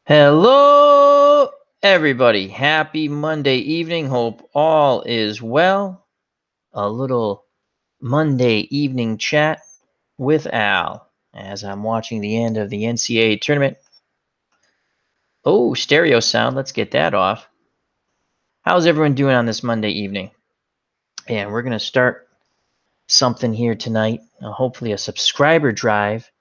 Hello, everybody. Happy Monday evening. Hope all is well. A little Monday evening chat with Al as I'm watching the end of the NCAA tournament. Oh, stereo sound. Let's get that off. How's everyone doing on this Monday evening? And we're going to start something here tonight. Hopefully, a subscriber drive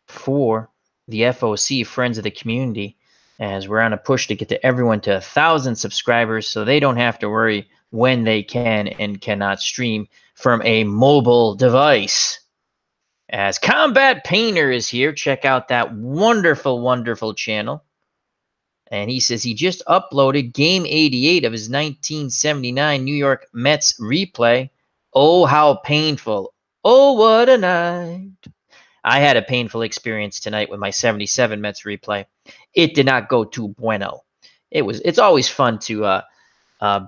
for the FOC, Friends of the Community, as we're on a push to get to everyone to 1,000 subscribers so they don't have to worry when they can and cannot stream from a mobile device. As Combat Painter is here, check out that wonderful, wonderful channel. And he says he just uploaded game 88 of his 1979 New York Mets replay. Oh, how painful. Oh, what a night. I had a painful experience tonight with my 77 Mets replay. It did not go too bueno. It's always fun to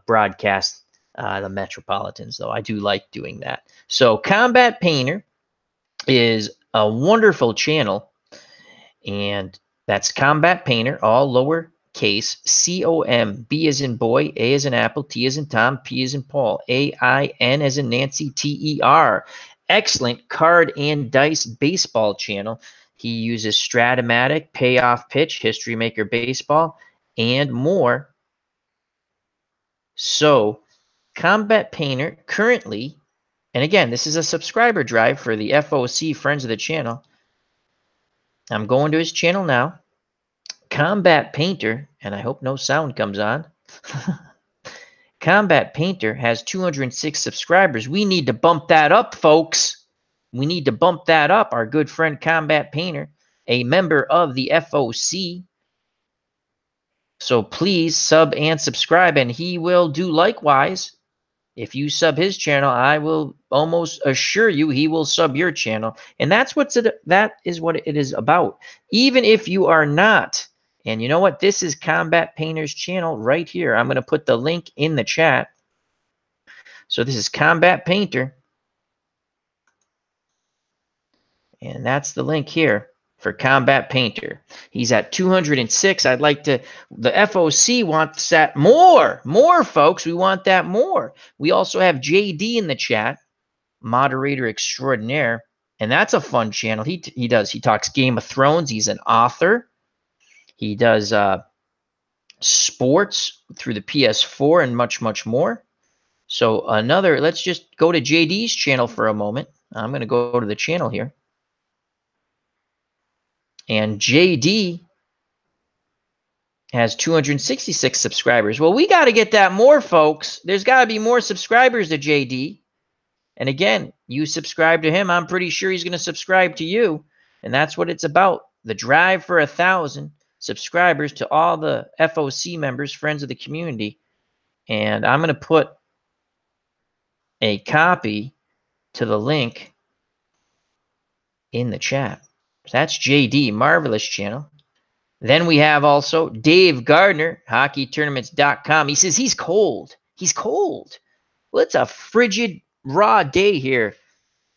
broadcast the Metropolitans, though. I do like doing that. So Combat Painter is a wonderful channel, and that's Combat Painter, all lowercase, C-O-M, B as in boy, A as in apple, T as in Tom, P as in Paul, A-I-N as in Nancy, T-E-R. Excellent card and dice baseball channel. He uses Stratomatic, Payoff Pitch, History Maker Baseball, and more. So, Combat Painter currently, and again, this is a subscriber drive for the FOC Friends of the Channel. I'm going to his channel now. Combat Painter, and I hope no sound comes on. Combat Painter has 206 subscribers. We need to bump that up, folks. We need to bump that up. Our good friend Combat Painter, a member of the FOC. So please sub and subscribe, and he will do likewise. If you sub his channel, I will almost assure you he will sub your channel. And that is what it is about. Even if you are not. And you know what? This is Combat Painter's channel right here. I'm going to put the link in the chat. So this is Combat Painter. And that's the link here for Combat Painter. He's at 206. I'd like to, the FOC wants that more, folks. We want that more. We also have JD in the chat, moderator extraordinaire. And that's a fun channel. He talks Game of Thrones. He's an author. He does sports through the PS4 and much, much more. So let's just go to JD's channel for a moment. I'm going to go to the channel here. And JD has 266 subscribers. Well, we got to get that more, folks. There's got to be more subscribers to JD. And again, you subscribe to him, I'm pretty sure he's going to subscribe to you. And that's what it's about. The drive for 1,000 subscribers to all the FOC members, friends of the community. And I'm going to put a copy to the link in the chat. So that's JD, marvelous channel. Then we have also Dave Gardner, hockeytournaments.com. He says he's cold. He's cold. Well, it's a frigid, raw day here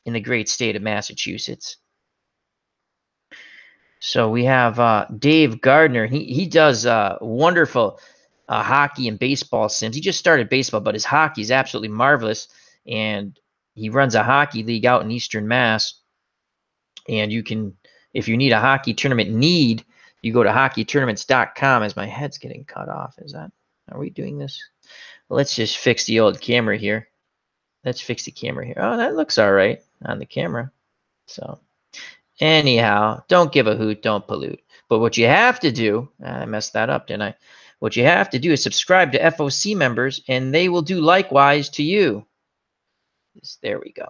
in the great state of Massachusetts. So we have Dave Gardner. He does wonderful hockey and baseball sims. He just started baseball, but his hockey is absolutely marvelous. And he runs a hockey league out in Eastern Mass. And you can, if you need a hockey tournament you go to hockeytournaments.com. As my head's getting cut off. Are we doing this? Well, let's just fix the old camera here. Let's fix the camera here. Oh, that looks all right on the camera. So anyhow, don't give a hoot, don't pollute. But what you have to do, I messed that up, didn't I? What you have to do is subscribe to FOC members, and they will do likewise to you. There we go.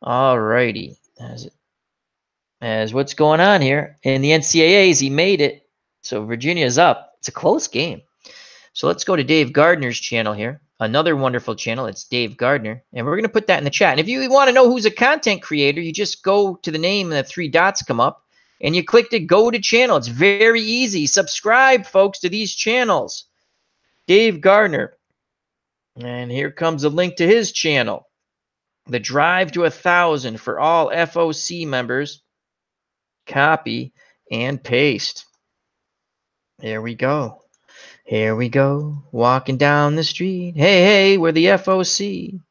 All righty. As what's going on here in the NCAAs, he made it. So Virginia's up. It's a close game. So let's go to Dave Gardner's channel here. Another wonderful channel. It's Dave Gardner. And we're going to put that in the chat. And if you want to know who's a content creator, you just go to the name and the 3 dots come up. And you click to go to channel. It's very easy. Subscribe, folks, to these channels. Dave Gardner. And here comes a link to his channel. The drive to 1,000 for all FOC members. Copy and paste. Here we go. Here we go. Walking down the street. Hey, hey, we're the FOC.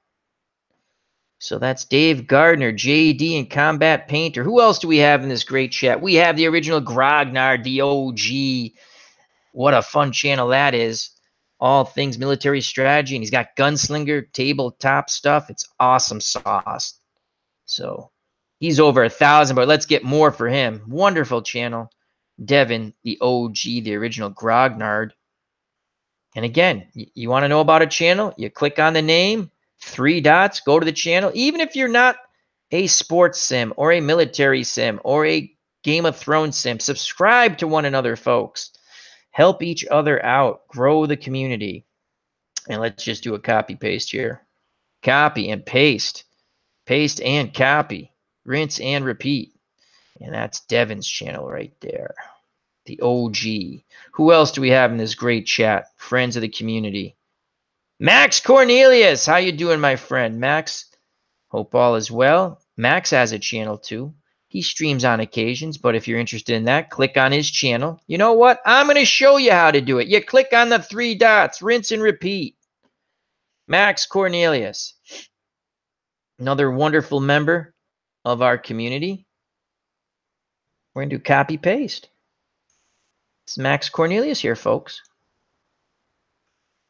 So that's Dave Gardner, JD, and Combat Painter. Who else do we have in this great chat? We have the original Grognard, the OG. What a fun channel that is. All things military strategy. And he's got gunslinger, tabletop stuff. It's awesome sauce. So he's over 1,000, but let's get more for him. Wonderful channel. Devin, the OG, the original Grognard. And again, you want to know about a channel? You click on the name, 3 dots, go to the channel. Even if you're not a sports sim or a military sim or a Game of Thrones sim, subscribe to one another, folks. Help each other out. Grow the community. And let's just do a copy paste here. Copy and paste. Paste and copy. Rinse and repeat. And that's Devin's channel right there. The OG. Who else do we have in this great chat? Friends of the community. Max Cornelius. How you doing, my friend? Max, hope all is well. Max has a channel too. He streams on occasions, but if you're interested in that, click on his channel. You know what? I'm going to show you how to do it. You click on the 3 dots, rinse and repeat. Max Cornelius. Another wonderful member of our community. We're going to do copy paste. It's Max Cornelius here, folks.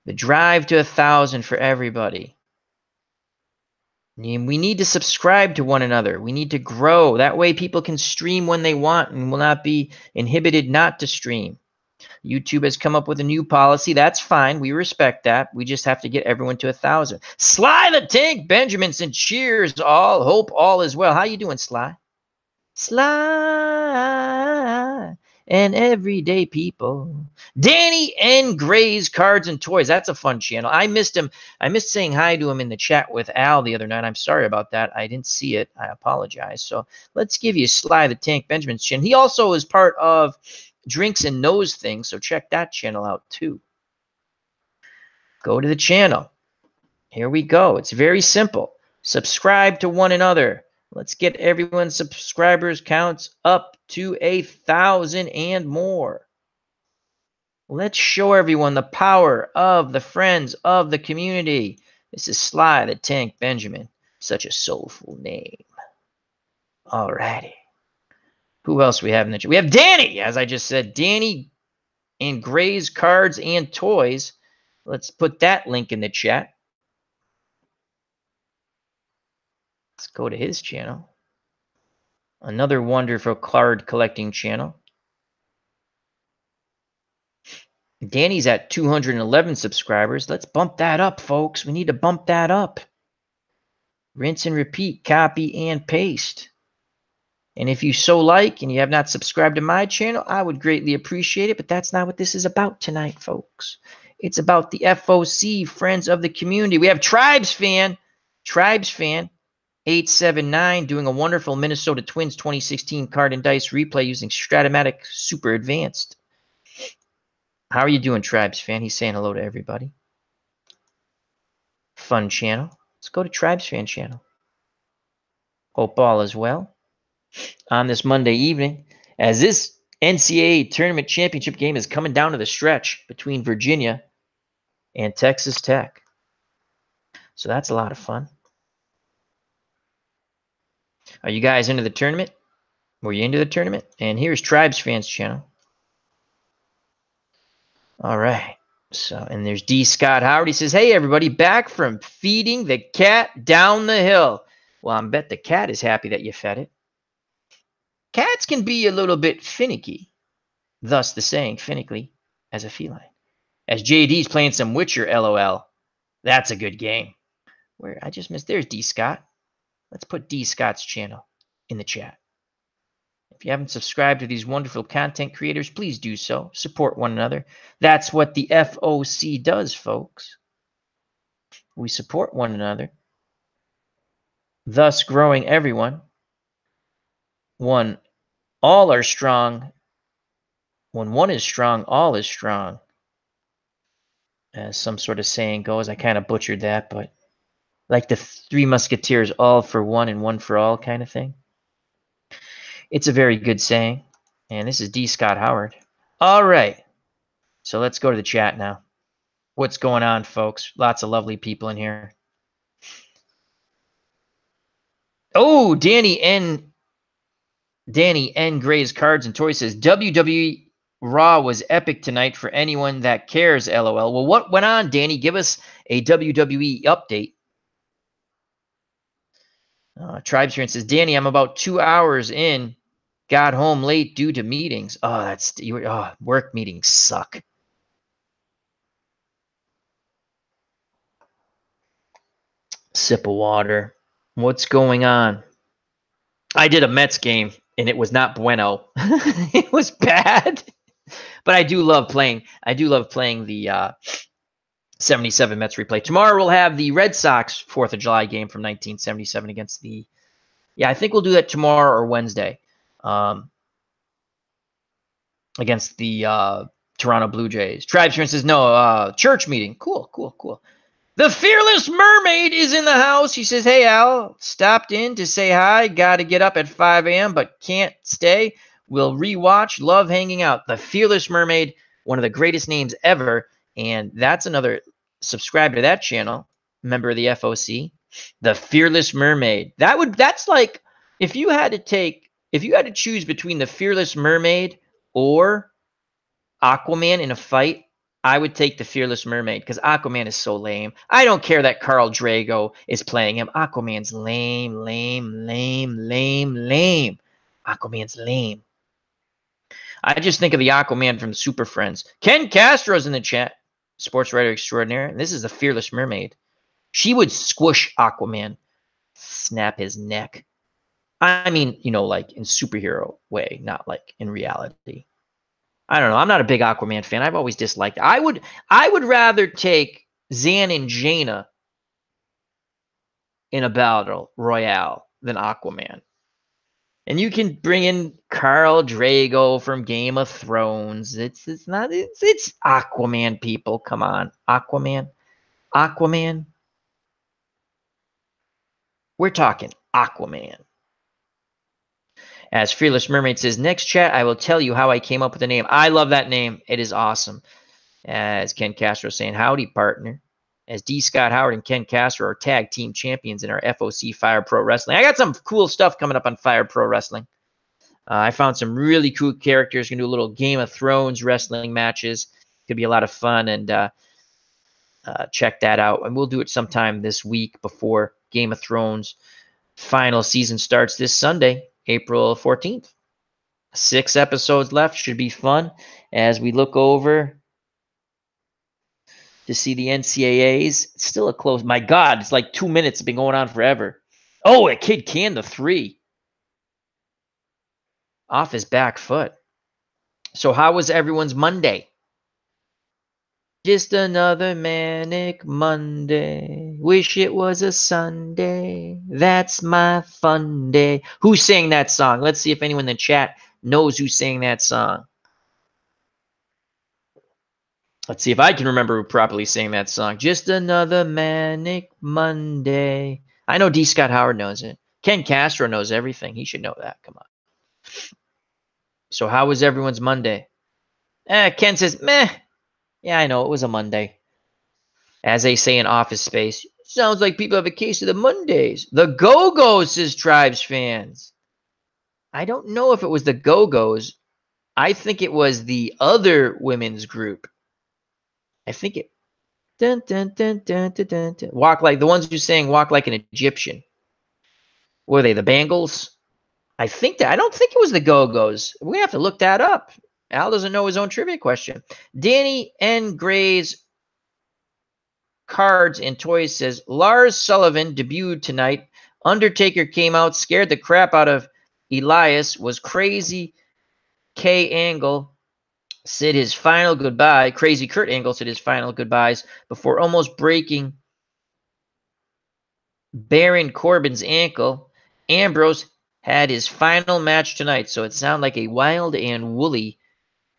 The drive to 1,000 for everybody. We need to subscribe to one another. We need to grow. That way people can stream when they want and will not be inhibited not to stream. YouTube has come up with a new policy. That's fine. We respect that. We just have to get everyone to 1,000. Sly the Tank Benjaminson, cheers all. Hope all is well. How you doing, Sly? Sly and everyday people. Danny N. Gray's Cards and Toys. That's a fun channel. I missed him. I missed saying hi to him in the chat with Al the other night. I'm sorry about that. I didn't see it. I apologize. So let's give you Sly the Tank Benjamin's channel. He also is part of Drinks and Knows Things, so check that channel out too. Go to the channel. Here we go. It's very simple. Subscribe to one another. Let's get everyone's subscribers counts up to 1,000 and more. Let's show everyone the power of the friends of the community. This is Sly the Tank Benjamin. Such a soulful name. Alrighty. Who else we have in the chat? We have Danny, as I just said. Danny and Gray's Cards and Toys. Let's put that link in the chat. Let's go to his channel. Another wonderful card collecting channel. Danny's at 211 subscribers. Let's bump that up, folks. We need to bump that up. Rinse and repeat, copy and paste. And if you so like and you have not subscribed to my channel, I would greatly appreciate it. But that's not what this is about tonight, folks. It's about the FOC, friends of the community. We have Tribes Fan 879 doing a wonderful Minnesota Twins 2016 card and dice replay using Stratomatic Super Advanced. How are you doing, Tribes Fan? He's saying hello to everybody. Fun channel. Let's go to Tribes Fan channel. Hope all is well on this Monday evening, as this NCAA tournament championship game is coming down to the stretch between Virginia and Texas Tech. So that's a lot of fun. Are you guys into the tournament? Were you into the tournament? And here's Tribes Fans channel. All right. So, and there's D. Scott Howard. He says, hey, everybody, back from feeding the cat down the hill. Well, I bet the cat is happy that you fed it. Cats can be a little bit finicky. Thus the saying, finicky as a feline. As JD's playing some Witcher, LOL. That's a good game. Where I just missed. There's D. Scott. Let's put D. Scott's channel in the chat. If you haven't subscribed to these wonderful content creators, please do so. Support one another. That's what the FOC does, folks. We support one another, thus growing everyone. All are strong. When one is strong, all is strong. As some sort of saying goes. I kind of butchered that, but like the Three Musketeers, all for one and one for all kind of thing. It's a very good saying. And this is D. Scott Howard. All right. So let's go to the chat now. What's going on, folks? Lots of lovely people in here. Oh, Danny N. Gray's Cards and Toys says WWE Raw was epic tonight for anyone that cares. LOL. Well, what went on, Danny? Give us a WWE update. Tribesman says, Danny, I'm about 2 hours in. Got home late due to meetings. Work meetings suck. Sip of water. What's going on? I did a Mets game and it was not bueno. It was bad. But I do love playing. I do love playing the 77 Mets replay. Tomorrow we'll have the Red Sox 4th of July game from 1977 against the. Yeah, I think we'll do that tomorrow or Wednesday. Against the Toronto Blue Jays. Tribesman says, no, church meeting. Cool. The Fearless Mermaid is in the house. He says, hey, Al, stopped in to say hi. Got to get up at 5 a.m., but can't stay. We'll rewatch. Love hanging out. The Fearless Mermaid, one of the greatest names ever. And that's another subscribe to that channel, member of the FOC. The Fearless Mermaid. That's like if you had to choose between the Fearless Mermaid or Aquaman in a fight, I would take the Fearless Mermaid because Aquaman is so lame. I don't care that Carl Drago is playing him. Aquaman's lame. Aquaman's lame. I just think of the Aquaman from Super Friends. Ken Castro's in the chat. Sports writer extraordinaire. And this is the Fearless Mermaid. She would squish Aquaman, snap his neck. I mean, like in superhero way, not like in reality. I don't know. I'm not a big Aquaman fan. I've always disliked it. I would rather take Zan and Jaina in a battle royale than Aquaman. And you can bring in Carl Drago from Game of Thrones. It's Aquaman, people. Come on. Aquaman. We're talking Aquaman. As Fearless Mermaid says, next chat, I will tell you how I came up with the name. I love that name. It is awesome. As Ken Castro saying, howdy, partner. As D. Scott Howard and Ken Castro are tag team champions in our FOC Fire Pro Wrestling. I got some cool stuff coming up on Fire Pro Wrestling. I found some really cool characters. Going to do a little Game of Thrones wrestling matches. Could be a lot of fun, and check that out. And we'll do it sometime this week before Game of Thrones final season starts this Sunday, April 14th. 6 episodes left. Should be fun as we look over to see the NCAAs. It's still a close. My God, it's like 2 minutes. It's been going on forever. Oh, a kid canned the 3 off his back foot. So how was everyone's Monday? Just another manic Monday. Wish it was a Sunday. That's my fun day. Who sang that song? Let's see if anyone in the chat knows who sang that song. Let's see if I can remember who properly sang that song. Just another manic Monday. I know D. Scott Howard knows it. Ken Castro knows everything. He should know that. Come on. So how was everyone's Monday? Ken says, meh. Yeah, I know. It was a Monday. As they say in Office Space, sounds like people have a case of the Mondays. The Go-Go's, says Tribes fans. I don't know if it was the Go-Go's. I think it was the other women's group. I think it. Dun, dun, dun, dun, dun, dun, dun. Walk like the ones who sang "Walk Like an Egyptian." Were they the Bangles? I don't think it was the Go-Go's. We have to look that up. Al doesn't know his own trivia question. Danny N. Gray's Cards and Toys says Lars Sullivan debuted tonight. Undertaker came out, scared the crap out of Elias. Was crazy. K. Angle said his final goodbye. Crazy Kurt Angle said his final goodbyes before almost breaking Baron Corbin's ankle. Ambrose had his final match tonight, so it sounded like a wild and woolly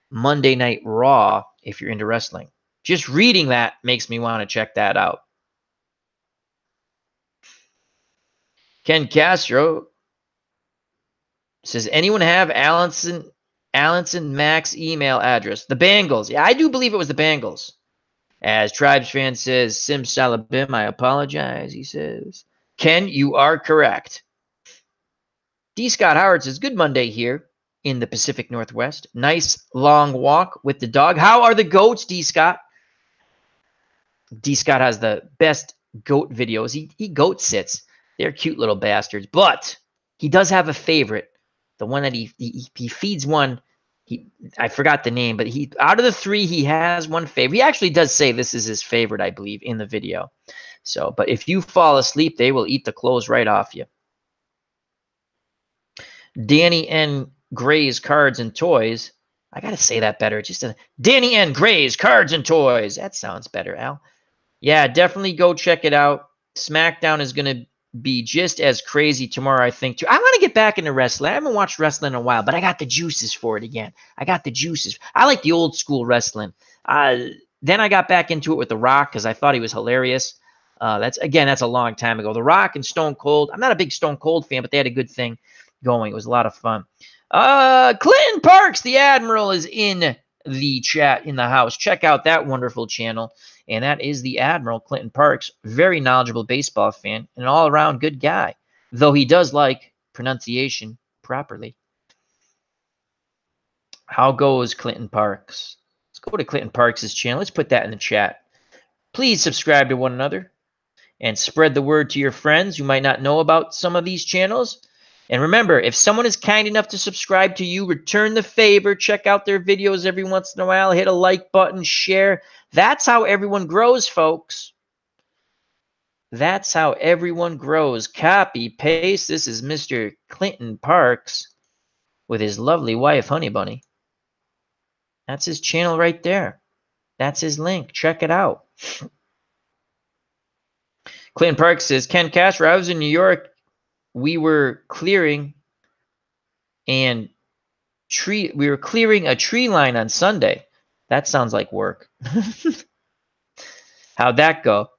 Monday Night Raw if you're into wrestling. Just reading that makes me want to check that out. Ken Castro says, anyone have Allenson Max email address. The Bengals. Yeah, I do believe it was the Bengals. As Tribes fan says, Sim Salabim, I apologize, he says. Ken, you are correct. D. Scott Howard says, good Monday here in the Pacific Northwest. Nice long walk with the dog. How are the goats, D. Scott? D. Scott has the best goat videos. He goat sits. They're cute little bastards. But he does have a favorite. The one that he feeds one. I forgot the name, but out of the three, he has one favorite. He actually does say this is his favorite, I believe, in the video. So, but if you fall asleep, they will eat the clothes right off you. Danny N. Gray's Cards and Toys. I got to say that better. Danny N. Gray's Cards and Toys. That sounds better, Al. Yeah, definitely go check it out. SmackDown is going to be just as crazy tomorrow, I think, too. I want to get back into wrestling. I haven't watched wrestling in a while, but I got the juices for it again. I got the juices. I like the old school wrestling. Then I got back into it with The Rock because I thought he was hilarious. That's a long time ago. The Rock and Stone Cold. I'm not a big Stone Cold fan, but they had a good thing going. It was a lot of fun. Clinton Parks, the Admiral, is in the chat in the house. Check out that wonderful channel. And that is the Admiral, Clinton Parks. Very knowledgeable baseball fan and an all-around good guy, though he does like pronunciation properly. How goes Clinton Parks? Let's go to Clinton Parks' channel. Let's put that in the chat. Please subscribe to one another and spread the word to your friends who might not know about some of these channels. And remember, if someone is kind enough to subscribe to you, return the favor. Check out their videos every once in a while. Hit a like button, share. That's how everyone grows, folks. That's how everyone grows. Copy, paste. This is Mr. Clinton Parks with his lovely wife, Honey Bunny. That's his channel right there. That's his link. Check it out. Clinton Parks says, Ken Castro, I was in New York. We were clearing a tree line on Sunday. That sounds like work. How'd that go?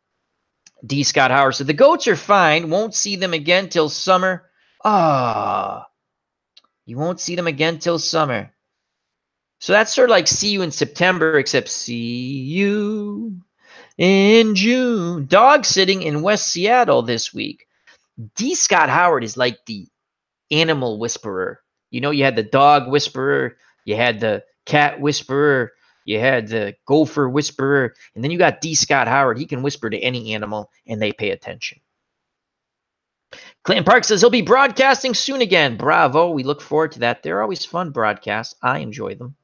D. Scott Howard said, the goats are fine. Won't see them again till summer. You won't see them again till summer. So that's sort of like see you in September, except see you in June. Dog sitting in West Seattle this week. D. Scott Howard is like the animal whisperer. You know, you had the dog whisperer, you had the cat whisperer, you had the gopher whisperer, and then you got D. Scott Howard. He can whisper to any animal, and they pay attention. Clinton Park says he'll be broadcasting soon again. Bravo. We look forward to that. They're always fun broadcasts. I enjoy them.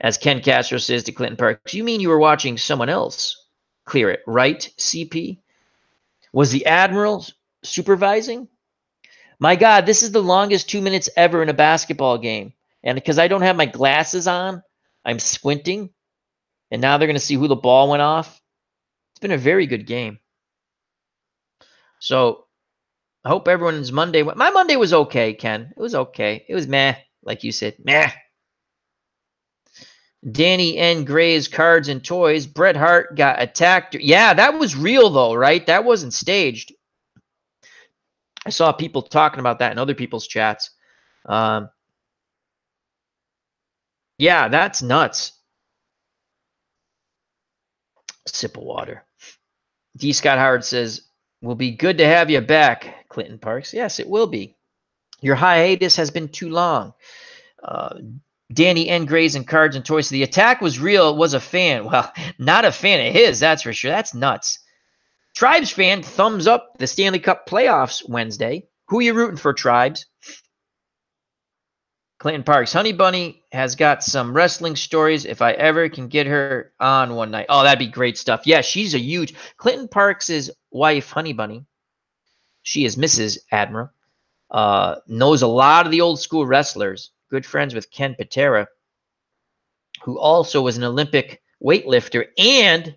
As Ken Castro says to Clinton Parks, you mean you were watching someone else clear it, right, CP? Was the Admiral supervising? My God, this is the longest 2 minutes ever in a basketball game. And because I don't have my glasses on, I'm squinting. And now they're going to see who the ball went off. It's been a very good game. So I hope everyone's Monday. My Monday was okay, Ken. It was okay. It was meh, like you said. Meh. Danny N. Gray's Cards and Toys. Bret Hart got attacked. Yeah, that was real, though, right? That wasn't staged. I saw people talking about that in other people's chats. Yeah, that's nuts. Sip of water. D. Scott Howard says, will be good to have you back, Clinton Parks. Yes, it will be. Your hiatus has been too long. Danny N. Gray's and Cards and Toys. The attack was real. Was a fan. Well, not a fan of his, that's for sure. That's nuts. Tribes fan, thumbs up the Stanley Cup playoffs Wednesday. Who are you rooting for, Tribes? Clinton Parks. Honey Bunny has got some wrestling stories. If I ever can get her on one night. Oh, that'd be great stuff. Yeah, she's a huge. Clinton Parks' wife, Honey Bunny, she is Mrs. Admiral, knows a lot of the old school wrestlers. Good friends with Ken Patera, who also was an Olympic weightlifter, and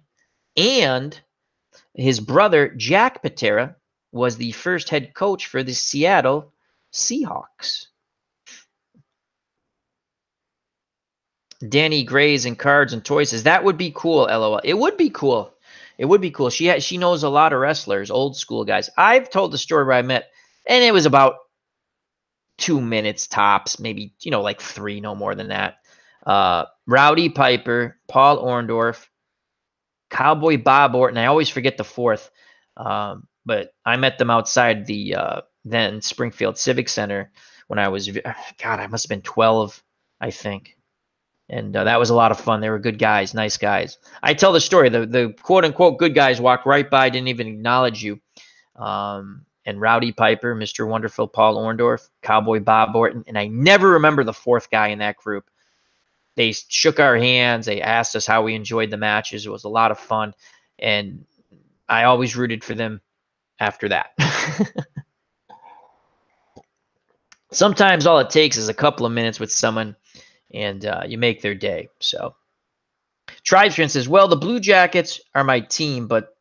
his brother, Jack Patera, was the first head coach for the Seattle Seahawks. Danny Gray's and Cards and Toys says, that would be cool, LOL. It would be cool. It would be cool. She knows a lot of wrestlers, old school guys. I've told the story where I met, and it was about 2 minutes tops, maybe, like 3, no more than that. Rowdy Piper, Paul Orndorff, Cowboy Bob Orton. I always forget the fourth, but I met them outside the then Springfield Civic Center when I was, God, I must have been 12, I think. And that was a lot of fun. They were good guys, nice guys. I tell the story. The quote unquote good guys walked right by, didn't even acknowledge you. And Rowdy Piper, Mr. Wonderful Paul Orndorff, Cowboy Bob Orton, and I never remember the fourth guy in that group. They shook our hands. They asked us how we enjoyed the matches. It was a lot of fun, and I always rooted for them after that. Sometimes all it takes is a couple of minutes with someone, and you make their day. So, Tribesman says, well, the Blue Jackets are my team, but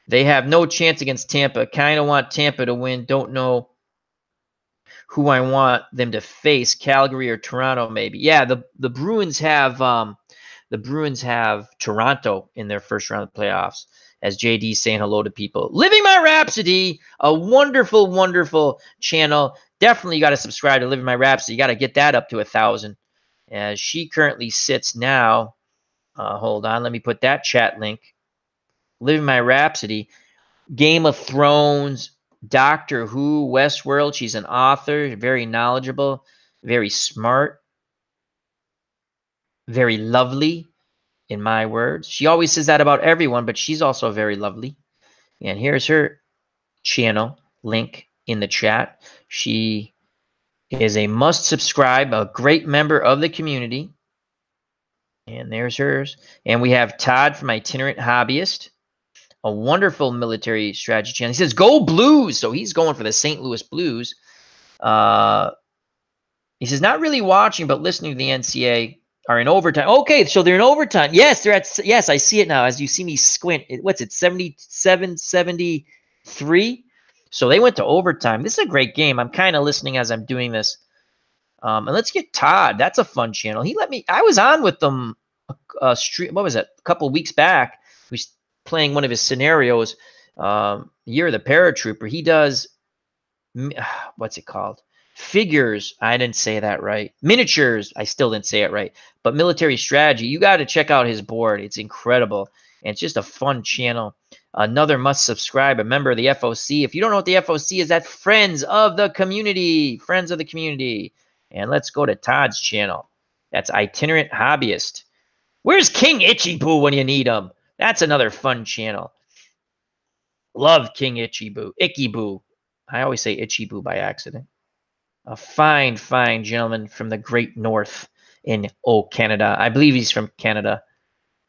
they have no chance against Tampa. Kind of want Tampa to win. Don't know who I want them to face, Calgary or Toronto, maybe. Yeah, the Bruins have Toronto in their first round of the playoffs. As JD saying hello to people. Living My Rhapsody, a wonderful, wonderful channel. Definitely you got to subscribe to Living My Rhapsody. You got to get that up to 1,000. As she currently sits now. Hold on, let me put that chat link. Living My Rhapsody, Game of Thrones, Doctor Who, Westworld. She's an author, very knowledgeable, very smart, very lovely, in my words. She always says that about everyone, but she's also very lovely. And here's her channel link in the chat. She is a must subscribe, a great member of the community. And there's hers. And we have Todd from Itinerant Hobbyist, a wonderful military strategy channel. He says, go Blues. So he's going for the St. Louis Blues. He says, not really watching, but listening to the NCA are in overtime. Okay, so they're in overtime. Yes, they're at, yes, I see it now. As you see me squint, what's it, 77, 73? So they went to overtime. This is a great game. I'm kind of listening as I'm doing this. And let's get Todd. That's a fun channel. He let me, I was on with them, what was it, a couple of weeks back. He was playing one of his scenarios, Year of the Paratrooper. He does, what's it called? Figures. I didn't say that right. Miniatures. I still didn't say it right. But military strategy. You got to check out his board. It's incredible. And it's just a fun channel. Another must subscribe. A member of the FOC. If you don't know what the FOC is, that's Friends of the Community. Friends of the Community. And let's go to Todd's channel. That's Itinerant Hobbyist. Where's King Itchy Boo when you need him? That's another fun channel. Love King Itchy Boo. Icky Boo. I always say Itchy Boo by accident. A fine, fine gentleman from the great north in Canada. I believe he's from Canada.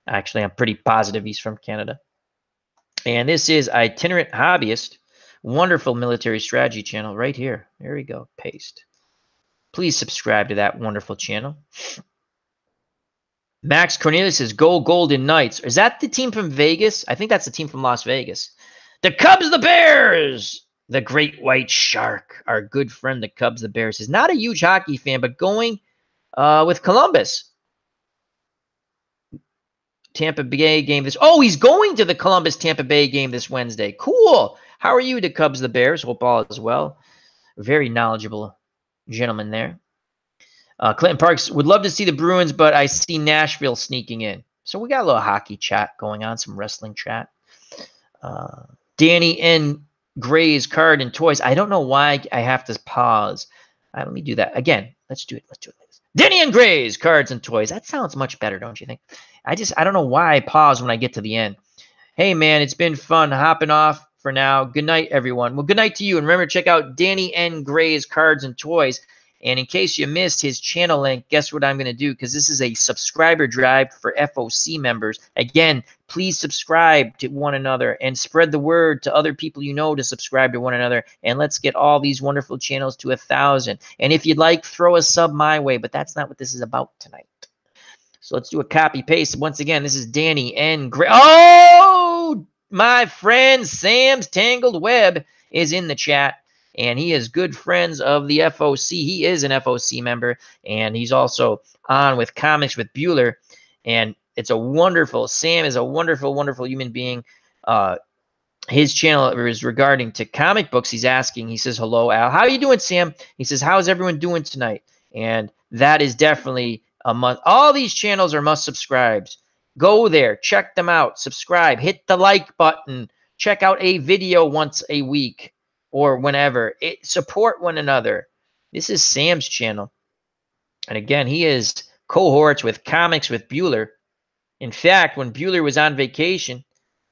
Actually, I'm pretty positive he's from Canada. And this is Itinerant Hobbyist. Wonderful military strategy channel right here. There we go. Paste. Please subscribe to that wonderful channel. Max Cornelius says, go Golden Knights. Is that the team from Vegas? I think that's the team from Las Vegas. The Cubs, the Bears. The Great White Shark, our good friend, the Cubs, the Bears, is not a huge hockey fan, but going with Columbus. Tampa Bay game this. Oh, he's going to the Columbus Tampa Bay game this Wednesday. Cool. How are you, the Cubs, the Bears? Hope all is well. Very knowledgeable gentleman there. Clinton Parks would love to see the Bruins, but I see Nashville sneaking in. So we got a little hockey chat going on, some wrestling chat. Danny N. Gray's Card and Toys. I don't know why I have to pause. Let me do that again. Let's do it. Let's do it. Danny and Gray's Cards and Toys. That sounds much better, don't you think? I don't know why I pause when I get to the end. Hey, man, it's been fun hopping off for now. Good night, everyone. Well, good night to you. And remember, check out Danny N. Gray's Cards and Toys. And in case you missed his channel link, guess what I'm going to do? Because this is a subscriber drive for FOC members. Again, please subscribe to one another and spread the word to other people you know to subscribe to one another. And let's get all these wonderful channels to 1,000. And if you'd like, throw a sub my way. But that's not what this is about tonight. So let's do a copy paste. Once again, this is Danny N. Gray. Oh, my friend Sam's Tangled Web is in the chat. And he is good friends of the FOC. He is an FOC member, and he's also on with Comics with Bueller. And it's a wonderful, Sam is a wonderful, wonderful human being. his channel is regarding to comic books. He's asking, he says, hello, Al. How are you doing, Sam? He says, how's everyone doing tonight? And that is definitely a must. All these channels are must subscribes. Go there, check them out, subscribe, hit the like button, check out a video once a week or whenever. Support one another. This is Sam's channel. And again, he is cohorts with Comics with Bueller. In fact, when Bueller was on vacation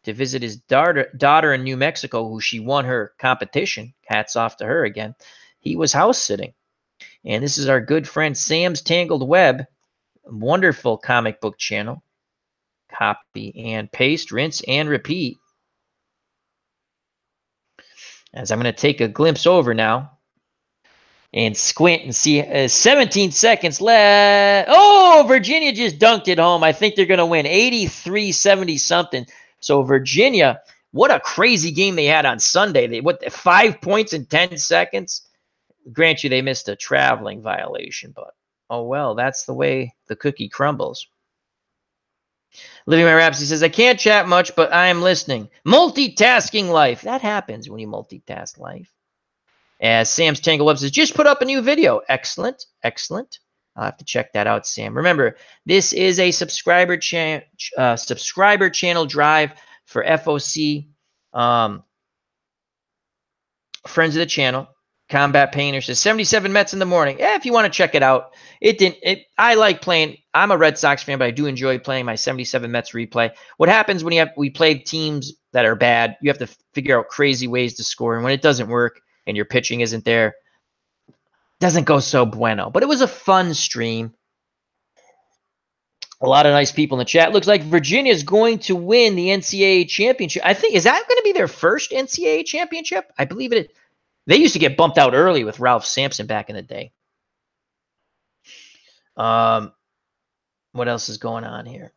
to visit his daughter in New Mexico, who she won her competition, hats off to her again, he was house sitting. And this is our good friend Sam's Tangled Web, wonderful comic book channel. Copy and paste, rinse and repeat. As I'm going to take a glimpse over now and squint and see 17 seconds left. Oh, Virginia just dunked it home. I think they're going to win 83-70 something. So Virginia, what a crazy game they had on Sunday. They 5 points in 10 seconds. Grant you, they missed a traveling violation, but oh well, that's the way the cookie crumbles. Living My Raps, he says, I can't chat much, but I am listening. Multitasking life. That happens when you multitask life. As Sam's Tangle Web says, just put up a new video. Excellent, excellent. I'll have to check that out, Sam. Remember, this is a subscriber channel drive for FOC. Friends of the channel. Combat Painter says 77 Mets in the morning. Yeah, if you want to check it out. I like playing. I'm a Red Sox fan, but I do enjoy playing my 77 Mets replay. What happens when we play teams that are bad, you have to figure out crazy ways to score. And when it doesn't work and your pitching isn't there, it doesn't go so bueno. But it was a fun stream. A lot of nice people in the chat. Looks like Virginia is going to win the NCAA championship. I think, is that going to be their first NCAA championship? I believe it is. They used to get bumped out early with Ralph Sampson back in the day. What else is going on here?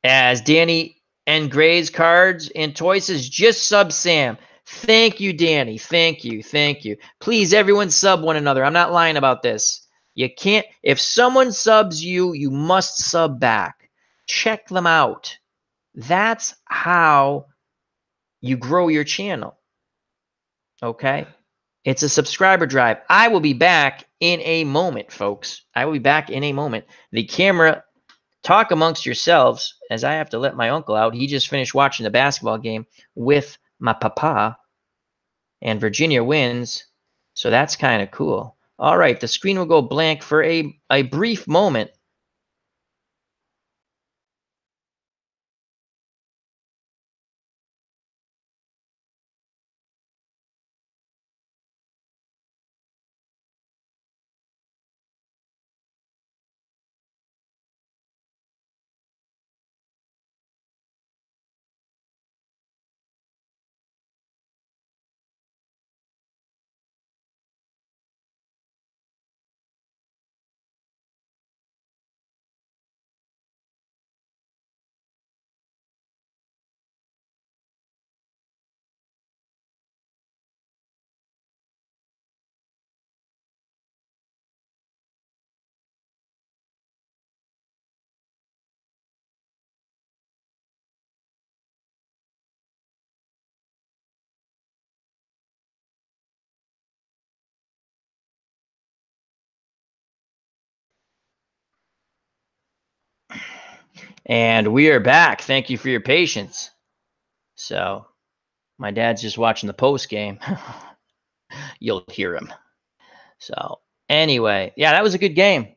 As Danny and Gray's cards and toys says, just sub Sam. Thank you, Danny. Thank you. Thank you. Please, everyone sub one another. I'm not lying about this. You can't. If someone subs you, you must sub back. Check them out. That's how you grow your channel. Okay? It's a subscriber drive. I will be back in a moment, folks. I will be back in a moment. The camera, talk amongst yourselves, as I have to let my uncle out. He just finished watching the basketball game with my papa, and Virginia wins. So that's kind of cool. All right, the screen will go blank for a brief moment. And we are back. Thank you for your patience. So my dad's just watching the post game. You'll hear him. So anyway, yeah, that was a good game.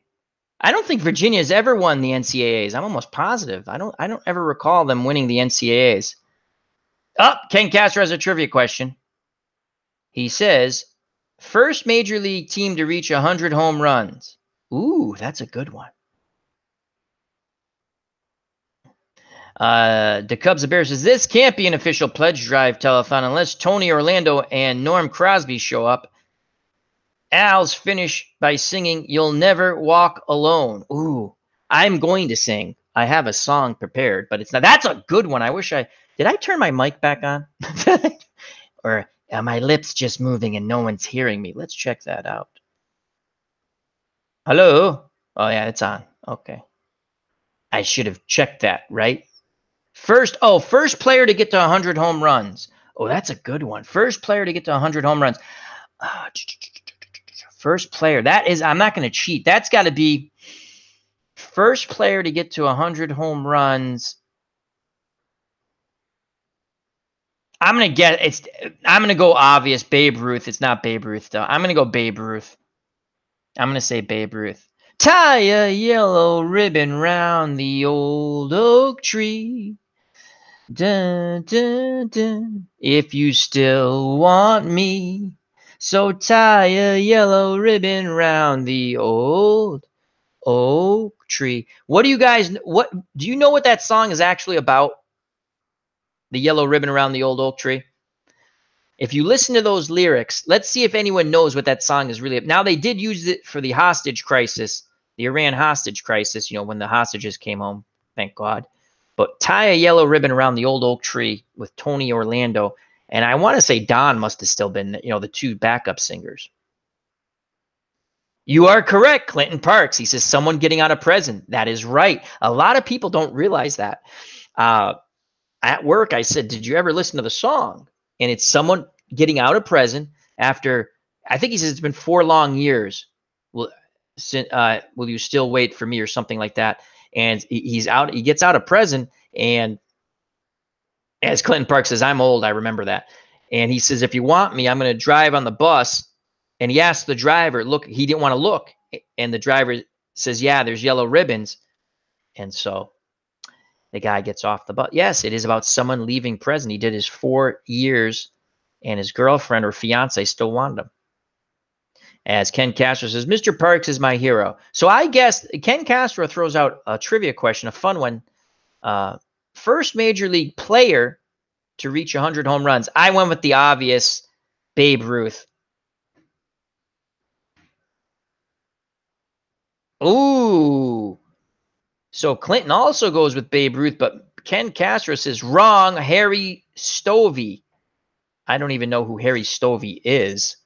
I don't think Virginia's ever won the NCAAs. I'm almost positive. I don't ever recall them winning the NCAAs. Oh, Ken Castro has a trivia question. He says, first major league team to reach 100 home runs. Ooh, that's a good one. The Cubs of Bears says, this can't be an official pledge drive telethon unless Tony Orlando and Norm Crosby show up. Al's finish by singing You'll Never Walk Alone. Ooh, I'm going to sing. I have a song prepared, but it's not. That's a good one. I wish did I turn my mic back on? Or are my lips just moving and no one's hearing me? Let's check that out. Hello? Oh, yeah, it's on. Okay. I should have checked that, right? First player to get to 100 home runs. Oh, that's a good one. First player to get to 100 home runs. First player. That is, I'm not going to cheat. That's got to be first player to get to 100 home runs. I'm going to go obvious. Babe Ruth. It's not Babe Ruth, though. I'm going to go Babe Ruth. I'm going to say Babe Ruth. Tie a yellow ribbon round the old oak tree. Dun, dun, dun, if you still want me. So tie a yellow ribbon round the old oak tree. What do you know what that song is actually about? The yellow ribbon around the old oak tree. If you listen to those lyrics, let's see if anyone knows what that song is really about. Now, they did use it for the hostage crisis, the Iran hostage crisis, when the hostages came home, thank God. But tie a yellow ribbon around the old oak tree with Tony Orlando. And I want to say Don must have still been, the two backup singers. You are correct, Clinton Parks. He says someone getting out of prison. That is right. A lot of people don't realize that. At work, I said, did you ever listen to the song? And it's someone getting out of prison after, I think he says it's been 4 long years. Will you still wait for me or something like that? And he's out. He gets out of prison, and as Clinton Park says, I'm old. I remember that. And he says, if you want me, I'm going to drive on the bus. And he asked the driver, look, he didn't want to look. And the driver says, yeah, there's yellow ribbons. And so the guy gets off the bus. Yes, it is about someone leaving prison. He did his 4 years, and his girlfriend or fiance still wanted him. As Ken Castro says, Mr. Parks is my hero. So I guess Ken Castro throws out a trivia question, a fun one. First major league player to reach 100 home runs. I went with the obvious, Babe Ruth. Ooh. So Clinton also goes with Babe Ruth, but Ken Castro says wrong, Harry Stovey. I don't even know who Harry Stovey is.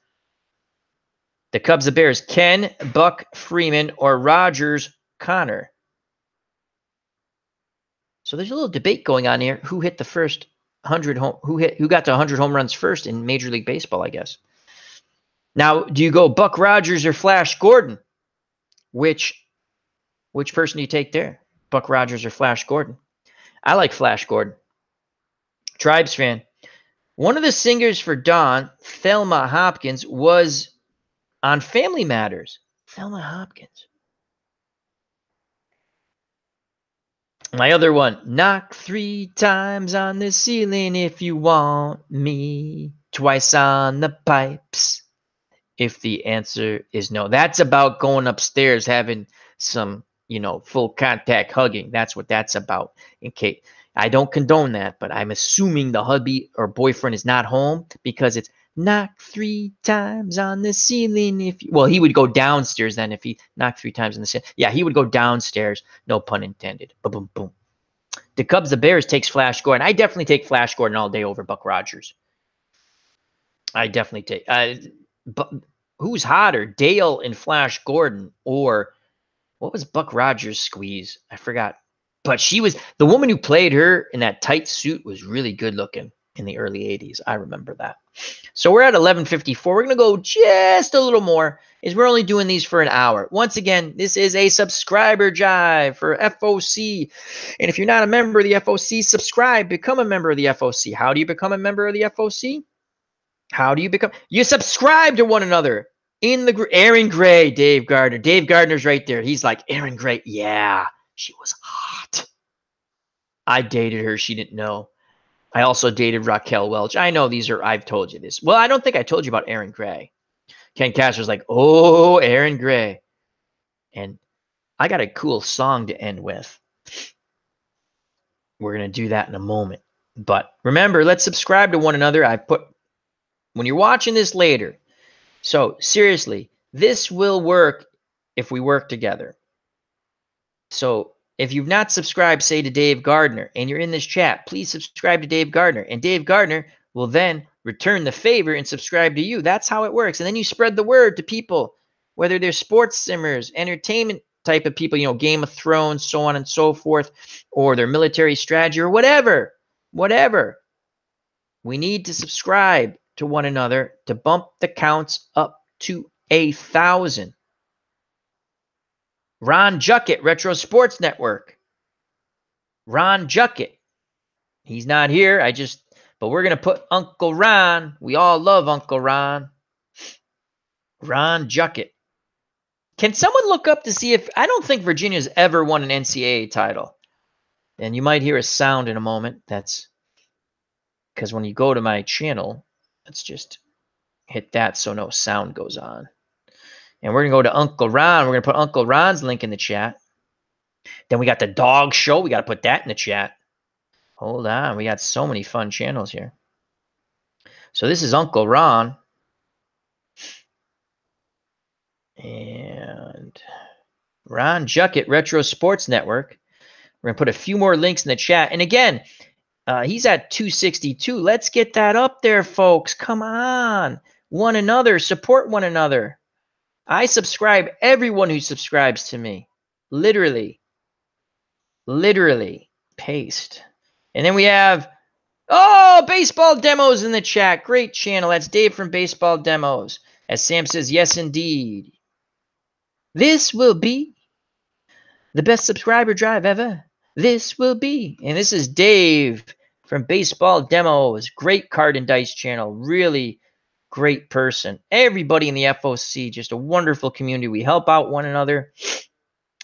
The Cubs, the Bears, Ken, Buck, Freeman, or Rogers, Connor. So there's a little debate going on here. Who hit the first 100 who got to 100 home runs first in Major League Baseball, I guess. Now, do you go Buck Rogers or Flash Gordon? Which person do you take there? Buck Rogers or Flash Gordon? I like Flash Gordon. Tribes fan. One of the singers for Dawn, Thelma Hopkins, was on Family Matters. Thelma Hopkins. My other one, knock 3 times on the ceiling if you want me. Twice on the pipes if the answer is no. That's about going upstairs, having some, full contact hugging. That's what that's about. In case I don't condone that, but I'm assuming the hubby or boyfriend is not home because it's knock 3 times on the ceiling. He would go downstairs then if he knocked 3 times on the ceiling. Yeah, he would go downstairs. No pun intended. Boom, boom, boom. The Cubs, the Bears takes Flash Gordon. I definitely take Flash Gordon all day over Buck Rogers. I definitely take. But who's hotter, Dale and Flash Gordon, or what was Buck Rogers' squeeze? I forgot. But she was the woman who played her in that tight suit was really good looking in the early 80s. I remember that. So we're at 11:54. We're going to go just a little more, as we're only doing these for an hour. Once again, this is a subscriber jive for FOC. And if you're not a member of the FOC, subscribe, become a member of the FOC. How do you become a member of the FOC? How do you become? You subscribe to one another in the group. Aaron Gray, Dave Gardner. Dave Gardner's right there. He's like, Aaron Gray. Yeah, she was hot. I dated her. She didn't know. I also dated Raquel Welch. I know I've told you this. Well, I don't think I told you about Aaron Gray. Ken Castro's like, oh, Aaron Gray. And I got a cool song to end with. We're going to do that in a moment. But remember, let's subscribe to one another. When you're watching this later. So seriously, this will work if we work together. So if you've not subscribed, say to Dave Gardner, and you're in this chat, please subscribe to Dave Gardner. And Dave Gardner will then return the favor and subscribe to you. That's how it works. And then you spread the word to people, whether they're sports simmers, entertainment type of people, Game of Thrones, so on and so forth, or their military strategy or whatever. We need to subscribe to one another to bump the counts up to 1,000. Ron Juckett, Retro Sports Network. Ron Juckett. He's not here. But we're going to put Uncle Ron. We all love Uncle Ron. Ron Juckett. Can someone look up to see if, I don't think Virginia's ever won an NCAA title. And you might hear a sound in a moment. That's because when you go to my channel, let's just hit that so no sound goes on. And we're going to go to Uncle Ron. We're going to put Uncle Ron's link in the chat. Then we got the dog show. We got to put that in the chat. Hold on. We got so many fun channels here. So this is Uncle Ron. And Ron Juckett, Retro Sports Network. We're going to put a few more links in the chat. And again, he's at 262. Let's get that up there, folks. Come on. One another. Support one another. I subscribe everyone who subscribes to me. Literally. Paste. And then we have, Baseball Demos in the chat. Great channel. That's Dave from Baseball Demos. As Sam says, yes, indeed. This will be the best subscriber drive ever. This will be. And this is Dave from Baseball Demos. Great card and dice channel. Really great person. Everybody in the FOC, just a wonderful community. We help out one another.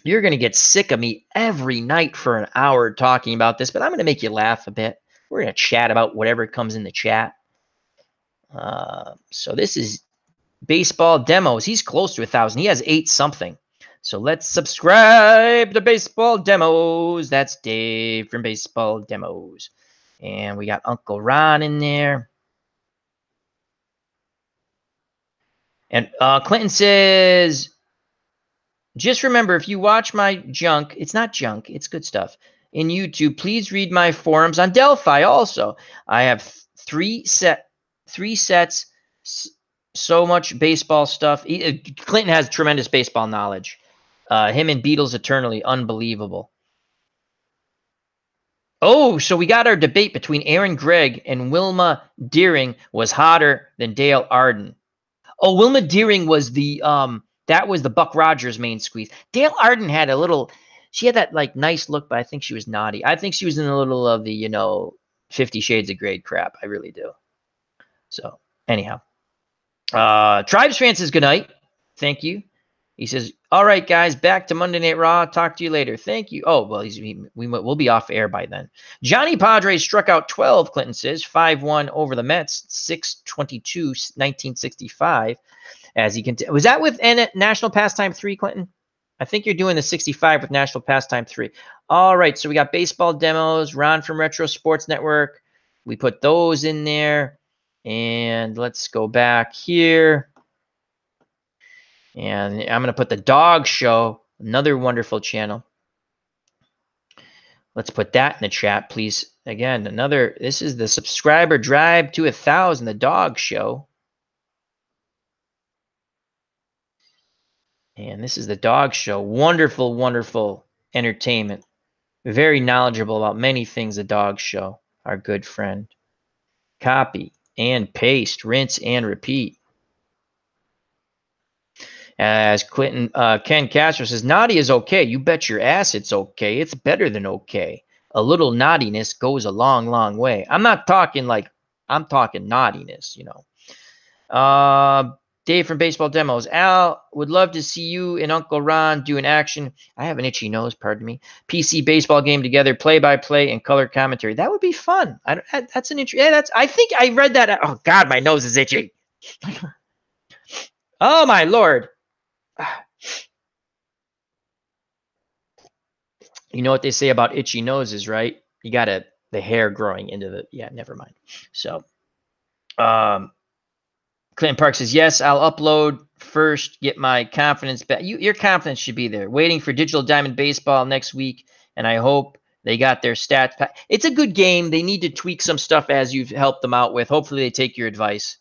You're going to get sick of me every night for an hour talking about this, but I'm going to make you laugh a bit. We're going to chat about whatever comes in the chat. So this is Baseball Demos. He's close to 1,000. He has 8 something. So let's subscribe to Baseball Demos. That's Dave from Baseball Demos. And we got Uncle Ron in there. And Clinton says, just remember, if you watch my junk, it's not junk, it's good stuff, in YouTube, please read my forums on Delphi also. I have 3 sets, so much baseball stuff. Clinton has tremendous baseball knowledge. Him and Beatles Eternally, unbelievable. Oh, so we got our debate between Aaron Gregg and Wilma Deering was hotter than Dale Arden. Oh, Wilma Deering was the that was the Buck Rogers main squeeze. Dale Arden had a little, she had that like nice look, but I think she was naughty. I think she was in the little of the 50 Shades of Grey crap. I really do. So anyhow, Tribes fan says good night. Thank you. He says, all right, guys, back to Monday Night Raw. Talk to you later. Thank you. Oh, well, we'll be off air by then. Johnny Padres struck out 12, Clinton says, 5-1 over the Mets, 6/22, 1965. As he was that with National Pastime 3, Clinton? I think you're doing the 65 with National Pastime 3. All right, so we got Baseball Demos, Ron from Retro Sports Network. We put those in there. And let's go back here. And I'm going to put the Dog Show, another wonderful channel. Let's put that in the chat, please. Again, this is the subscriber drive to 1,000, the Dog Show. And this is the Dog Show. Wonderful, wonderful entertainment. Very knowledgeable about many things, the Dog Show, our good friend. Copy and paste, rinse and repeat. As Ken Castro says, naughty is okay. You bet your ass it's okay. It's better than okay. A little naughtiness goes a long, long way. I'm not talking I'm talking naughtiness, Dave from Baseball Demos. Al, would love to see you and Uncle Ron do an action. I have an itchy nose, pardon me. PC baseball game together, play-by-play and color commentary. That would be fun. That's an interesting. Yeah, I think I read that. Oh God, my nose is itchy. Oh my Lord. You know what they say about itchy noses, right? You got the hair growing into the, never mind. So, Clinton Park says, yes, I'll upload first, get my confidence back. Your confidence should be there. Waiting for Digital Diamond Baseball next week, and I hope they got their stats back. It's a good game. They need to tweak some stuff as you've helped them out with. Hopefully they take your advice.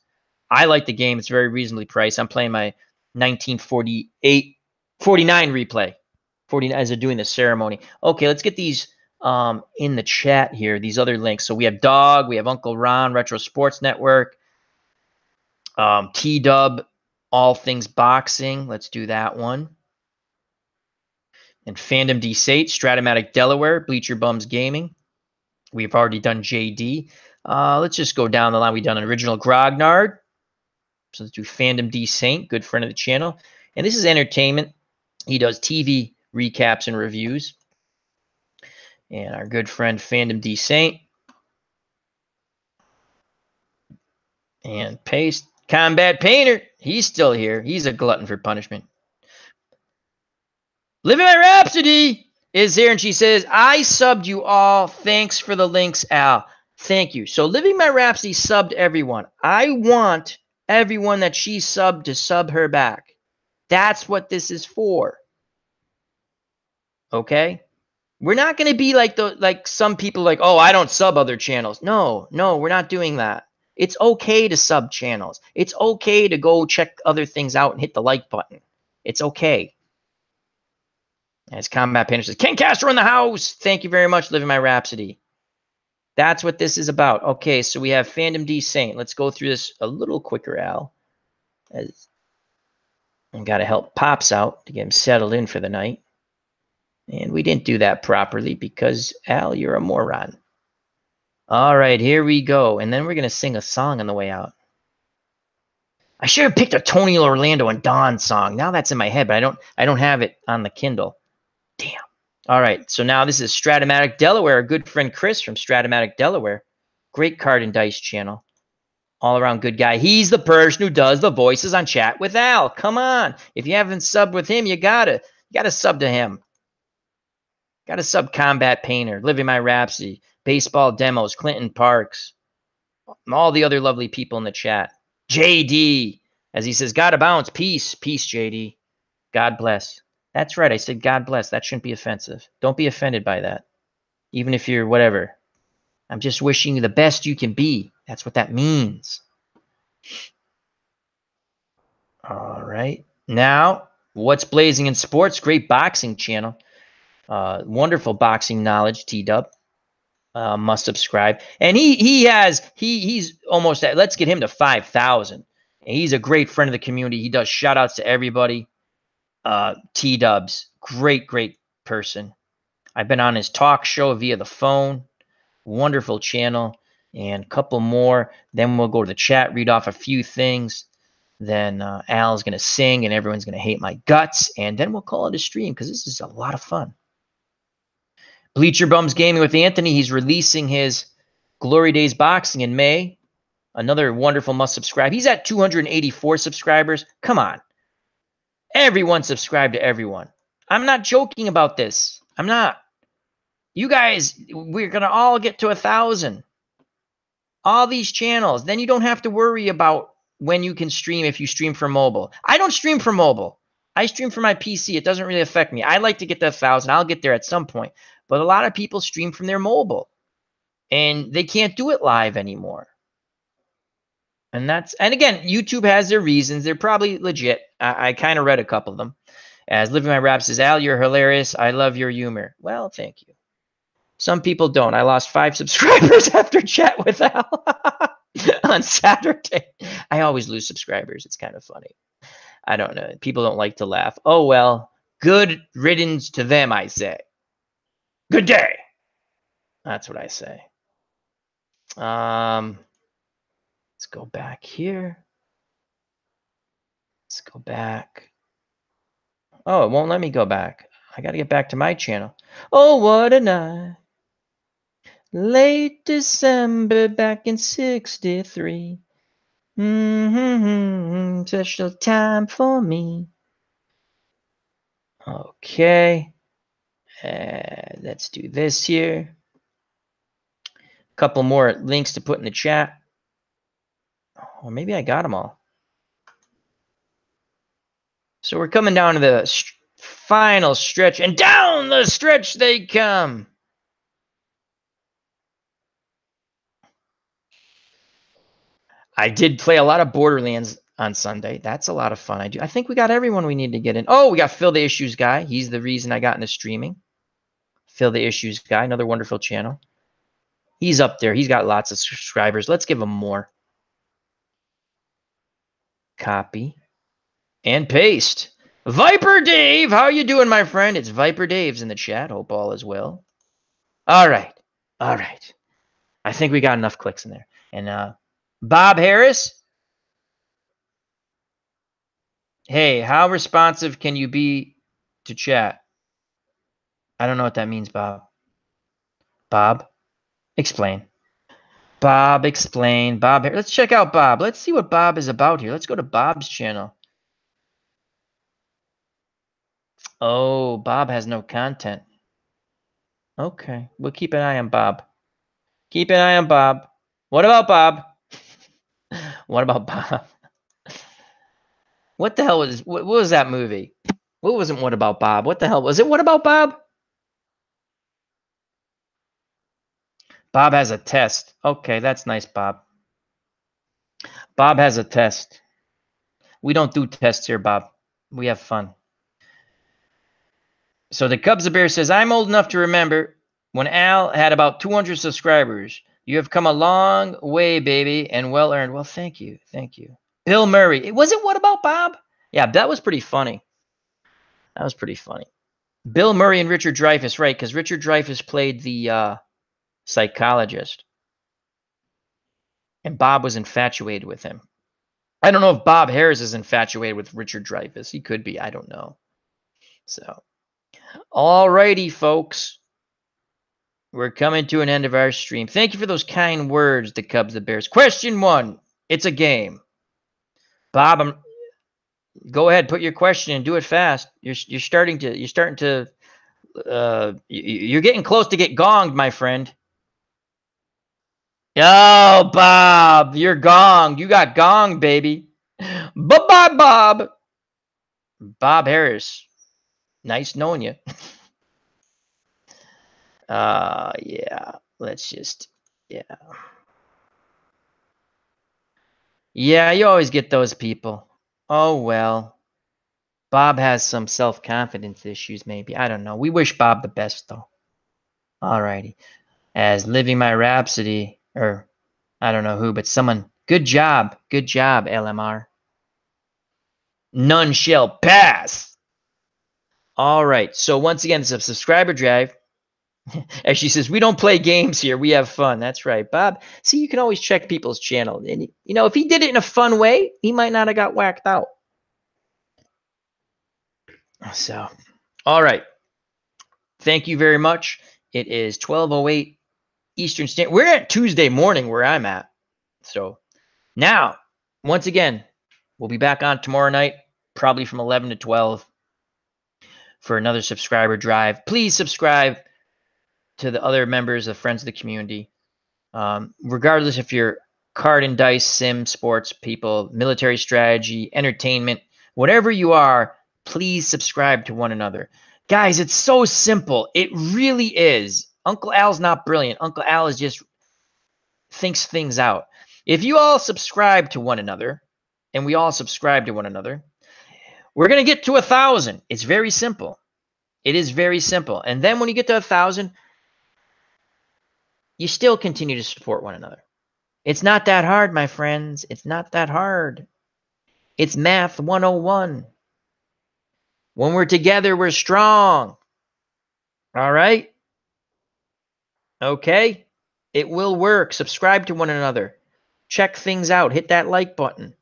I like the game. It's very reasonably priced. I'm playing my 1949 replay. 49 as they're doing the ceremony. Okay, let's get these in the chat here, these other links. So we have Dog, we have Uncle Ron, Retro Sports Network, T-Dub, All Things Boxing. Let's do that one. And Fandom D8, Stratomatic Delaware, Bleacher Bums Gaming. We've already done JD. Let's just go down the line. We've done an original Grognard. So let's do Fandom D Saint, good friend of the channel. And this is entertainment. He does TV recaps and reviews. And our good friend Fandom D Saint. And paste. Combat Painter. He's still here. He's a glutton for punishment. Living My Rhapsody is here, and she says, I subbed you all. Thanks for the links, Al. Thank you. So Living My Rhapsody subbed everyone. I want everyone that she subbed to sub her back. That's what this is for. Okay? We're not going to be like some people like, oh, I don't sub other channels. No, we're not doing that. It's okay to sub channels. It's okay to go check other things out and hit the like button. It's okay. As Combat Painter says, Ken Castro in the house. Thank you very much, Living My Rhapsody. That's what this is about. Okay, so we have Fandom D Saint. Let's go through this a little quicker, Al. I got to help Pops out to get him settled in for the night. And we didn't do that properly because, Al, you're a moron. All right, here we go. And then we're going to sing a song on the way out. I should have picked a Tony Orlando and Dawn song. Now that's in my head, but I don't have it on the Kindle. Damn. All right, so now this is Stratomatic Delaware, a good friend Chris from Stratomatic Delaware. Great card and dice channel. All around good guy. He's the person who does the voices on Chat with Al. Come on. If you haven't subbed with him, you gotta sub to him. Gotta sub Combat Painter, Living My Rhapsody, Baseball Demos, Clinton Parks, all the other lovely people in the chat. JD, as he says, gotta bounce. Peace, JD. God bless. That's right. I said God bless. That shouldn't be offensive. Don't be offended by that. Even if you're whatever. I'm just wishing you the best you can be. That's what that means. All right. Now, what's blazing in sports? Great boxing channel. Wonderful boxing knowledge, T-Dub. Must subscribe. And he's almost at, let's get him to 5,000. He's a great friend of the community. He does shout outs to everybody. T-Dubs, great person. I've been on his talk show via the phone. Wonderful channel. And a couple more. Then we'll go to the chat, read off a few things. Then Al's going to sing and everyone's going to hate my guts. And then we'll call it a stream because this is a lot of fun. Bleacher Bums Gaming with Anthony. He's releasing his Glory Days Boxing in May. Another wonderful must subscribe. He's at 284 subscribers. Come on. Everyone subscribe to everyone. I'm not joking about this. I'm not. You guys, we're going to all get to 1,000. All these channels. Then you don't have to worry about when you can stream if you stream for mobile. I don't stream for mobile. I stream for my PC. It doesn't really affect me. I like to get to 1,000. I'll get there at some point. But a lot of people stream from their mobile. And they can't do it live anymore. And again, YouTube has their reasons. They're probably legit. I kind of read a couple of them. As Living My Rap says, Al, you're hilarious. I love your humor. Well, thank you. Some people don't. I lost 5 subscribers after Chat with Al on Saturday. I always lose subscribers. It's kind of funny. I don't know. People don't like to laugh. Oh, well. Good riddance to them, I say. Good day. That's what I say. Let's go back here. Let's go back. Oh, it won't let me go back. I got to get back to my channel. Oh, what a night. Late December back in 63. Special time for me. Okay. Let's do this here. A couple more links to put in the chat. Or maybe I got them all. So we're coming down to the final stretch. And down the stretch they come. I did play a lot of Borderlands on Sunday. That's a lot of fun. I think we got everyone we need to get in. Oh, we got Phil the Issues Guy. He's the reason I got into streaming. Phil the Issues Guy, another wonderful channel. He's up there. He's got lots of subscribers. Let's give him more. Copy and paste. Viper Dave, how you doing, my friend? It's Viper Dave's in the chat. Hope all is well. All right. All right. I think we got enough clicks in there. And Bob Harris. Hey, how responsive can you be to chat? I don't know what that means, Bob. Bob, explain. Bob, explain. Bob, let's check out Bob. Let's see what Bob is about here. Let's go to Bob's channel. Oh, Bob has no content. Okay, we'll keep an eye on Bob. Keep an eye on Bob. What about Bob? What about Bob? What the hell was what was that movie? What wasn't What About Bob? What the hell was it? What About Bob? Bob has a test. Okay, that's nice, Bob. Bob has a test. We don't do tests here, Bob. We have fun. So the Cubs of Bear says, I'm old enough to remember when Al had about 200 subscribers. You have come a long way, baby, and well earned. Well, thank you. Thank you. Bill Murray. Was it What About Bob? Yeah, that was pretty funny. That was pretty funny. Bill Murray and Richard Dreyfuss, right, because Richard Dreyfuss played the psychologist. And Bob was infatuated with him. I don't know if Bob Harris is infatuated with Richard Dreyfuss. He could be. I don't know. So, all righty, folks. We're coming to an end of our stream. Thank you for those kind words, the Cubs, the Bears. Question 1. It's a game. Bob, go ahead, put your question in. Do it fast. You're getting close to get gonged, my friend. Oh, Bob, you're gonged. You got gonged, baby. Bye-bye, Bob. Bob Harris. Nice knowing you. Yeah. Let's just, yeah. Yeah, you always get those people. Oh, well. Bob has some self-confidence issues, maybe. I don't know. We wish Bob the best, though. Alrighty. As Living My Rhapsody, or I don't know who, but someone. Good job. Good job, LMR. None shall pass. All right. So once again, it's a subscriber drive. As she says, we don't play games here. We have fun. That's right, Bob. See, you can always check people's channel. And, you know, if he did it in a fun way, he might not have got whacked out. So, all right. Thank you very much. It is 12:08 Eastern Standard. We're at Tuesday morning where I'm at. So now, once again, we'll be back on tomorrow night, probably from 11 to 12 for another subscriber drive. Please subscribe to the other members of Friends of the Community. Regardless if you're card and dice, sim, sports people, military strategy, entertainment, whatever you are, please subscribe to one another. Guys, it's so simple. It really is. Uncle Al's not brilliant. Uncle Al is just thinks things out. If you all subscribe to one another, and we all subscribe to one another, we're going to get to 1,000. It's very simple. It is very simple. And then when you get to 1,000, you still continue to support one another. It's not that hard, my friends. It's not that hard. It's math 101. When we're together, we're strong. All right? Okay? It will work. Subscribe to one another. Check things out. Hit that like button.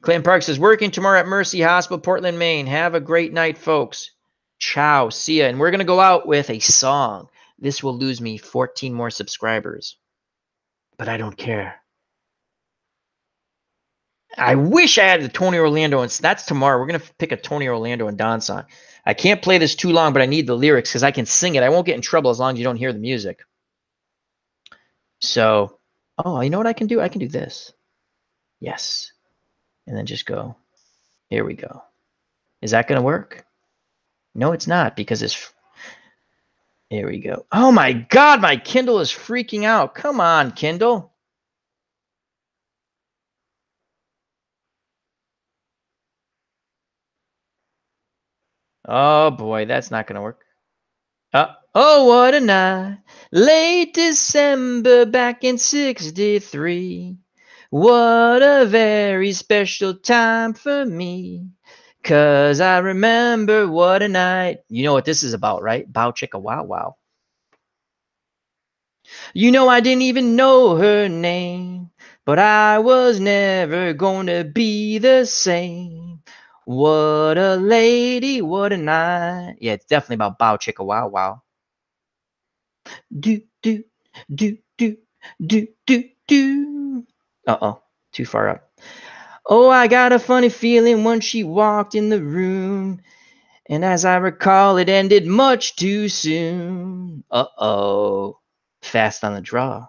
Clan Park says, working tomorrow at Mercy Hospital, Portland, Maine. Have a great night, folks. Ciao. See ya. And we're going to go out with a song. This will lose me 14 more subscribers. But I don't care. I wish I had the Tony Orlando, and that's tomorrow. We're going to pick a Tony Orlando and Don song. I can't play this too long, but I need the lyrics because I can sing it. I won't get in trouble as long as you don't hear the music. So, oh, you know what I can do? I can do this. Yes. And then just go. Here we go. Is that going to work? No, it's not because it's... Here we go. Oh, my God. My Kindle is freaking out. Come on, Kindle. Oh boy, that's not gonna work. Oh, what a night. Late December back in 63. What a very special time for me. 'Cause I remember what a night. You know what this is about, right? Bow chicka wow wow. You know I didn't even know her name, but I was never gonna be the same. What a lady, what a night. Yeah, it's definitely about bow chicka wow wow. Do do do do do do do. Uh-oh, too far up. Oh, I got a funny feeling when she walked in the room, and as I recall, it ended much too soon. Uh-oh, fast on the draw.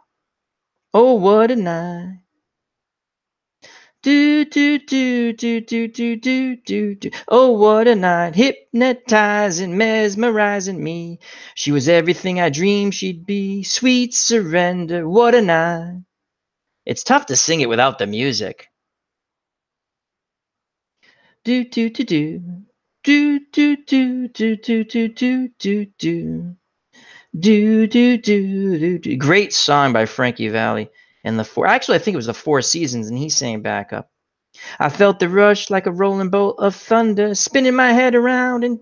Oh, what a night. Do do do do do do do do do. Oh, what a night, hypnotizing, mesmerizing me. She was everything I dreamed she'd be. Sweet surrender, what a night. It's tough to sing it without the music. Do do do do. Do do do do do do do do do. Do do do do. Great song by Frankie Valli and the Four. Actually, I think it was the Four Seasons, and he sang backup. I felt the rush like a rolling bolt of thunder, spinning my head around and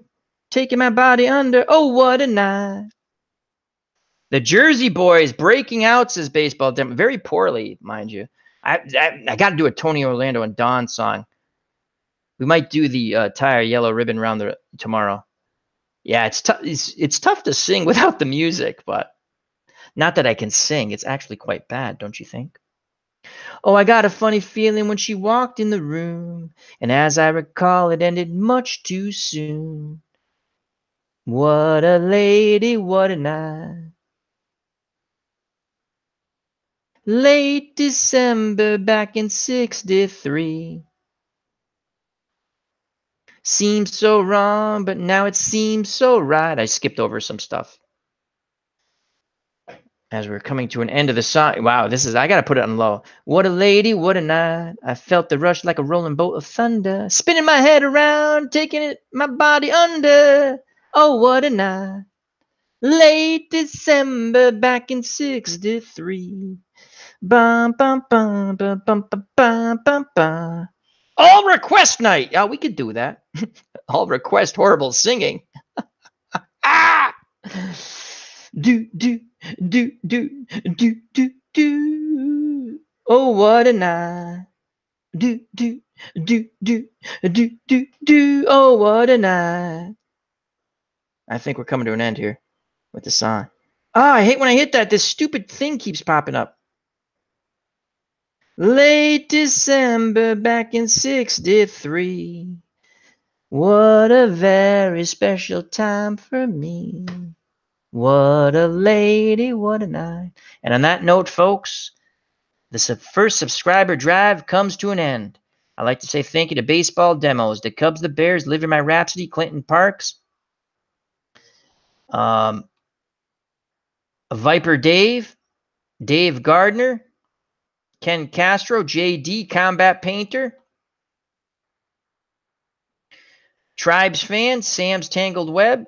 taking my body under. Oh, what a night! The Jersey Boys breaking out, says Baseball Dem, very poorly, mind you. I got to do a Tony Orlando and Dawn song. We might do the tie a yellow ribbon around the tomorrow. Yeah, it's tough. It's tough to sing without the music, but not that I can sing. It's actually quite bad, don't you think? Oh, I got a funny feeling when she walked in the room, and as I recall, it ended much too soon. What a lady, what a night. Late December back in 63. Seems so wrong, but now it seems so right. I skipped over some stuff. As we're coming to an end of the song. Wow, I gotta put it on low. What a lady, what a night. I felt the rush like a rolling bolt of thunder, spinning my head around, taking my body under. Oh, what a night. Late December back in 63. Bum, bum, bum, bum, bum, bum, bum, bum, bum. All request night. Yeah, we could do that. All request horrible singing. Ah! Do, do, do, do, do, do, do. Oh, what a night. Do, do, do, do, do, do, do. Oh, what a night. I think we're coming to an end here with the song. Ah, I hate when I hit that. This stupid thing keeps popping up. Late December back in 63. What a very special time for me. What a lady, what a night. And on that note, folks, the first subscriber drive comes to an end. I'd like to say thank you to Baseball Demos, the Cubs, the Bears, Living My Rhapsody, Clinton Parks, Viper Dave, Dave Gardner, Ken Castro, JD, Combat Painter, Tribes Fan, Sam's Tangled Web.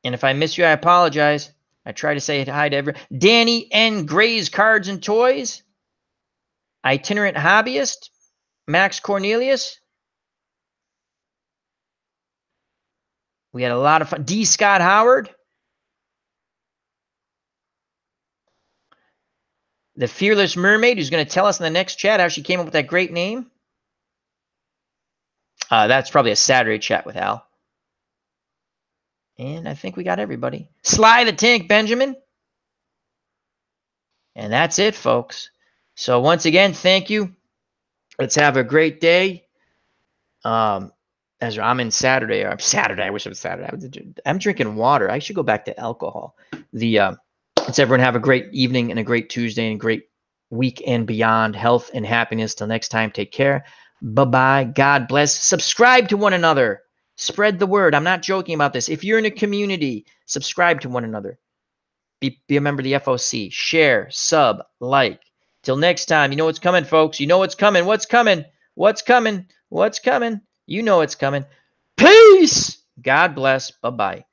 And if I miss you, I apologize. I try to say hi to everyone. Danny N. Gray's Cards and Toys, Itinerant Hobbyist, Max Cornelius. We had a lot of fun. D. Scott Howard, the Fearless Mermaid, who's going to tell us in the next chat how she came up with that great name. That's probably a Saturday chat with Al. And I think we got everybody. Sly the Tank Benjamin. And that's it, folks. So once again, thank you. Let's have a great day. As I'm in Saturday. I wish it was Saturday. I'm drinking water. I should go back to alcohol. Let's everyone have a great evening and a great Tuesday and a great week and beyond. Health and happiness. Till next time, take care. Bye-bye. God bless. Subscribe to one another. Spread the word. I'm not joking about this. If you're in a community, subscribe to one another. Be a member of the FOC. Share, sub, like. Till next time, you know what's coming, folks. You know what's coming. What's coming? What's coming? What's coming? You know it's coming. Peace. God bless. Bye bye.